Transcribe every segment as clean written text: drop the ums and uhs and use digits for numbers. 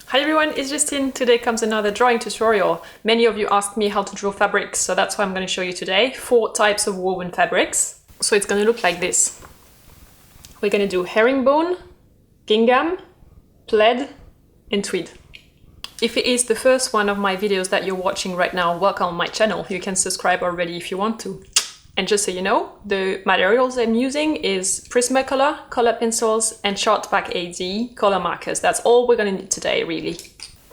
Hi everyone, it's Justine. Today comes another drawing tutorial. Many of you asked me how to draw fabrics, so that's what I'm going to show you today. 4 types of woven fabrics. So it's going to look like this. We're going to do herringbone, gingham, plaid, and tweed. If it is the first one of my videos that you're watching right now, welcome on my channel. You can subscribe already if you want to. And just so you know, the materials I'm using is Prismacolor, color pencils, and Chartpak AD color markers. That's all we're gonna need today, really.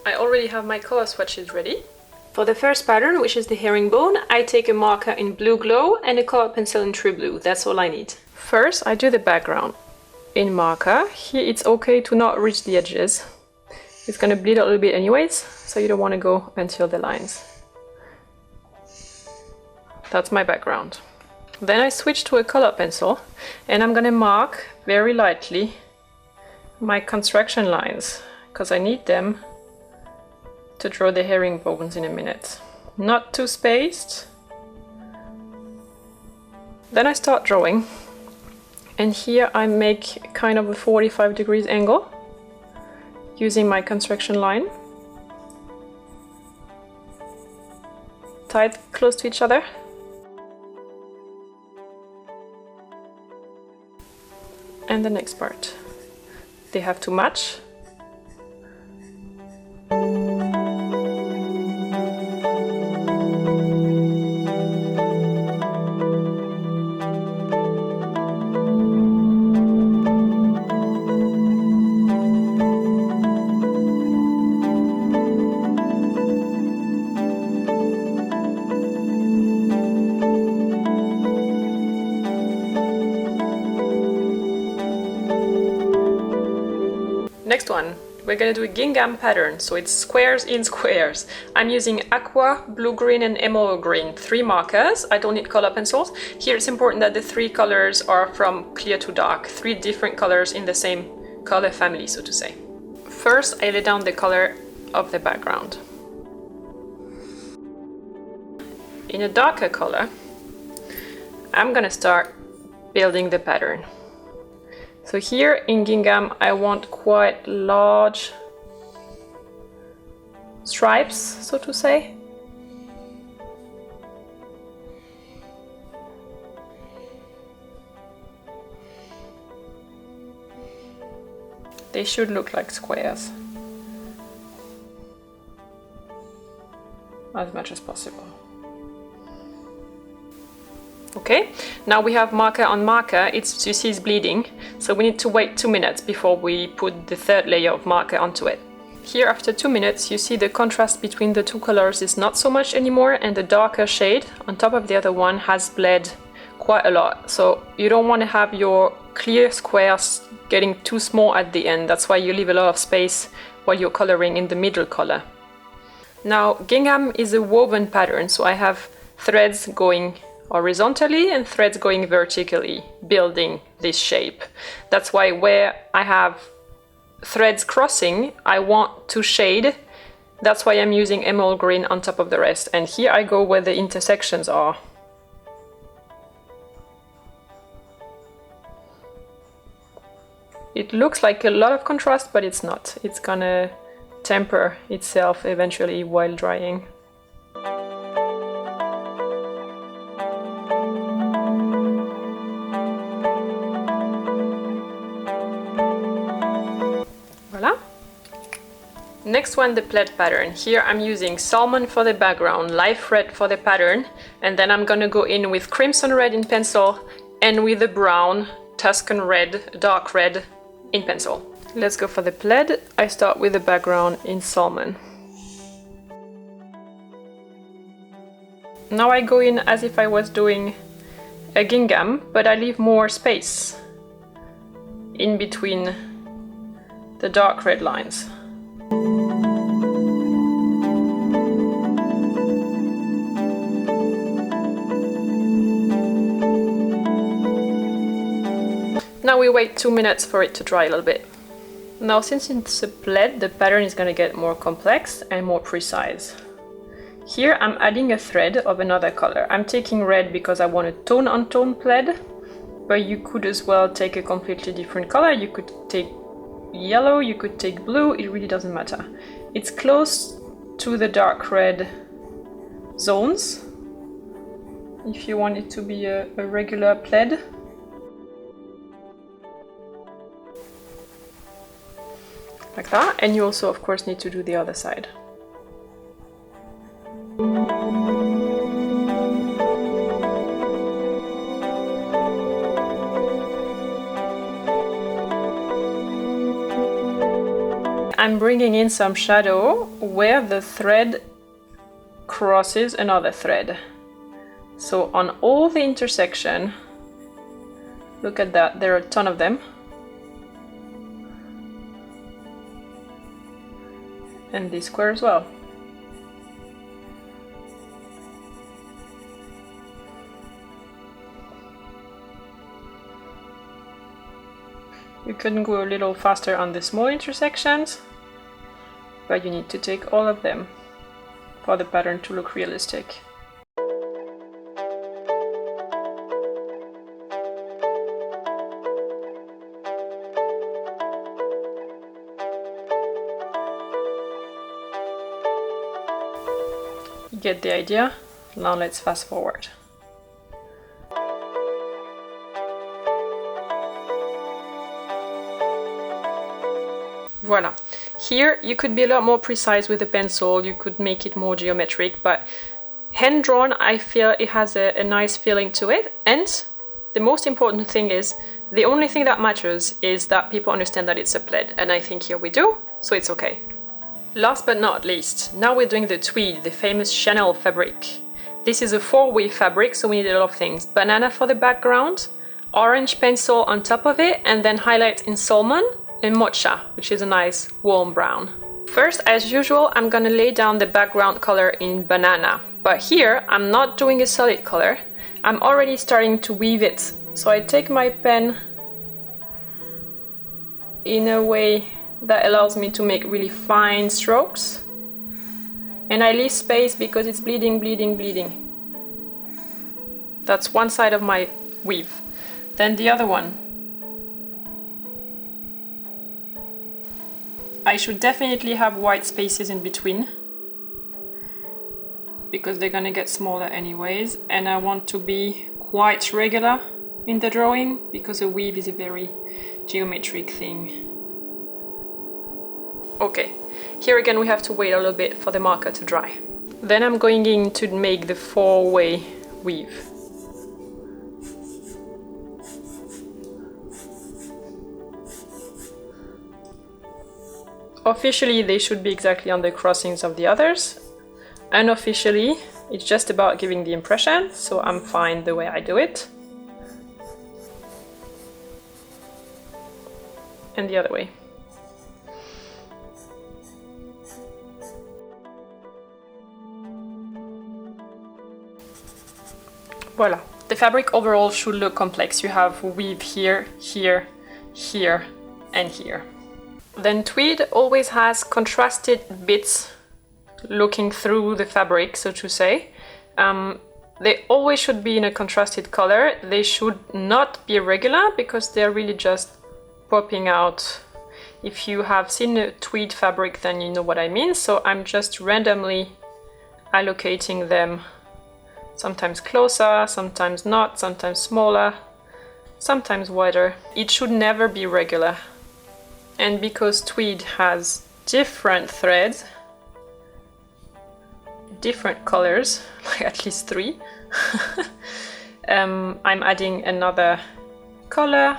I already have my color swatches ready. For the first pattern, which is the herringbone, I take a marker in blue glow and a color pencil in true blue. That's all I need. First, I do the background in marker. Here it's okay to not reach the edges. It's gonna bleed a little bit anyways, so you don't want to go until the lines. That's my background. Then I switch to a color pencil and I'm gonna mark very lightly my construction lines because I need them to draw the herringbones in a minute. Not too spaced. Then I start drawing, and here I make kind of a 45 degrees angle using my construction line. Tied close to each other. And the next part. They have to match. Next one, we're gonna do a gingham pattern, so it's squares in squares. I'm using aqua, blue green, and emerald green, 3 markers. I don't need color pencils. Here it's important that the 3 colors are from clear to dark, 3 different colors in the same color family, so to say. First, I lay down the color of the background. In a darker color, I'm gonna start building the pattern. So here in gingham, I want quite large stripes, so to say. They should look like squares, as much as possible. Okay, now we have marker on marker. You see it's bleeding, so we need to wait 2 minutes before we put the 3rd layer of marker onto it. Here after 2 minutes, you see the contrast between the 2 colors is not so much anymore, and the darker shade on top of the other one has bled quite a lot. So you don't want to have your clear squares getting too small at the end. That's why you leave a lot of space while you're coloring in the middle color. Now gingham is a woven pattern, so I have threads going horizontally and threads going vertically, building this shape. That's why where I have threads crossing, I want to shade. That's why I'm using emerald green on top of the rest. And here I go where the intersections are. It looks like a lot of contrast, but it's not. It's gonna temper itself eventually while drying. Next one, the plaid pattern. Here I'm using salmon for the background, live red for the pattern, and then I'm gonna go in with crimson red in pencil and with the brown Tuscan red, dark red in pencil. Let's go for the plaid. I start with the background in salmon. Now I go in as if I was doing a gingham, but I leave more space in between the dark red lines. Now we wait 2 minutes for it to dry a little bit. Now since it's a plaid, the pattern is going to get more complex and more precise. Here I'm adding a thread of another color. I'm taking red because I want a tone-on-tone plaid, but you could as well take a completely different color. You could take yellow, you could take blue, it really doesn't matter. It's close to the dark red zones if you want it to be a regular plaid. Like that, and you also of course need to do the other side. I'm bringing in some shadow where the thread crosses another thread. So on all the intersection, look at that, there are a ton of them. And this square as well. You can go a little faster on the small intersections, but you need to take all of them for the pattern to look realistic. You get the idea? Now let's fast forward. Voila. Here you could be a lot more precise with the pencil, you could make it more geometric, but hand drawn I feel it has a nice feeling to it, and the most important thing is, the only thing that matters is that people understand that it's a plaid, and I think here we do, so it's okay. Last but not least, now we're doing the tweed, the famous Chanel fabric. This is a 4-way fabric, so we need a lot of things. Banana for the background, orange pencil on top of it, and then highlight in salmon, and mocha, which is a nice warm brown. First, as usual, I'm gonna lay down the background color in banana, but here I'm not doing a solid color, I'm already starting to weave it. So I take my pen in a way that allows me to make really fine strokes, and I leave space because it's bleeding. That's one side of my weave. Then the other one. I should definitely have white spaces in between because they're gonna get smaller anyways, and I want to be quite regular in the drawing because a weave is a very geometric thing. Okay, here again we have to wait a little bit for the marker to dry. Then I'm going in to make the 4-way weave. Officially, they should be exactly on the crossings of the others. Unofficially, it's just about giving the impression, so I'm fine the way I do it. And the other way. Voila. The fabric overall should look complex. You have weave here, here, here, and here. Then tweed always has contrasted bits looking through the fabric, so to say. They always should be in a contrasted color. They should not be regular because they're really just popping out. If you have seen a tweed fabric, then you know what I mean. So I'm just randomly allocating them, sometimes closer, sometimes not, sometimes smaller, sometimes wider. It should never be regular. And because tweed has different threads, different colors, like at least 3, I'm adding another color,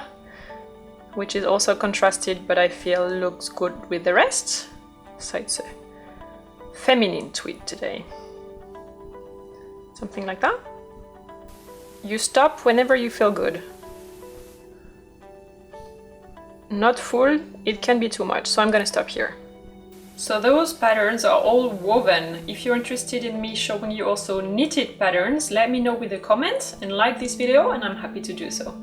which is also contrasted, but I feel looks good with the rest. So it's a feminine tweed today. Something like that. You stop whenever you feel good. Not full, it can be too much, so I'm gonna stop here. So those patterns are all woven. If you're interested in me showing you also knitted patterns, let me know with a comment and like this video, and I'm happy to do so.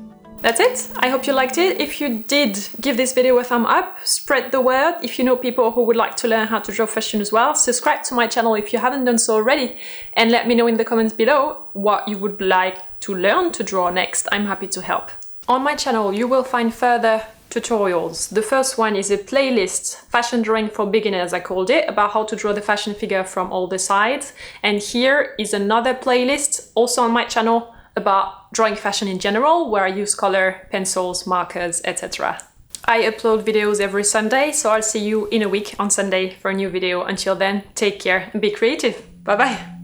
That's it. I hope you liked it. If you did, give this video a thumb up, spread the word. If you know people who would like to learn how to draw fashion as well, subscribe to my channel if you haven't done so already, and let me know in the comments below what you would like to learn to draw next. I'm happy to help. On my channel, you will find further tutorials. The first one is a playlist, fashion drawing for beginners I called it, about how to draw the fashion figure from all the sides. And here is another playlist, also on my channel, about drawing fashion in general, where I use color, pencils, markers, etc. I upload videos every Sunday, so I'll see you in a week on Sunday for a new video. Until then, take care and be creative. Bye bye!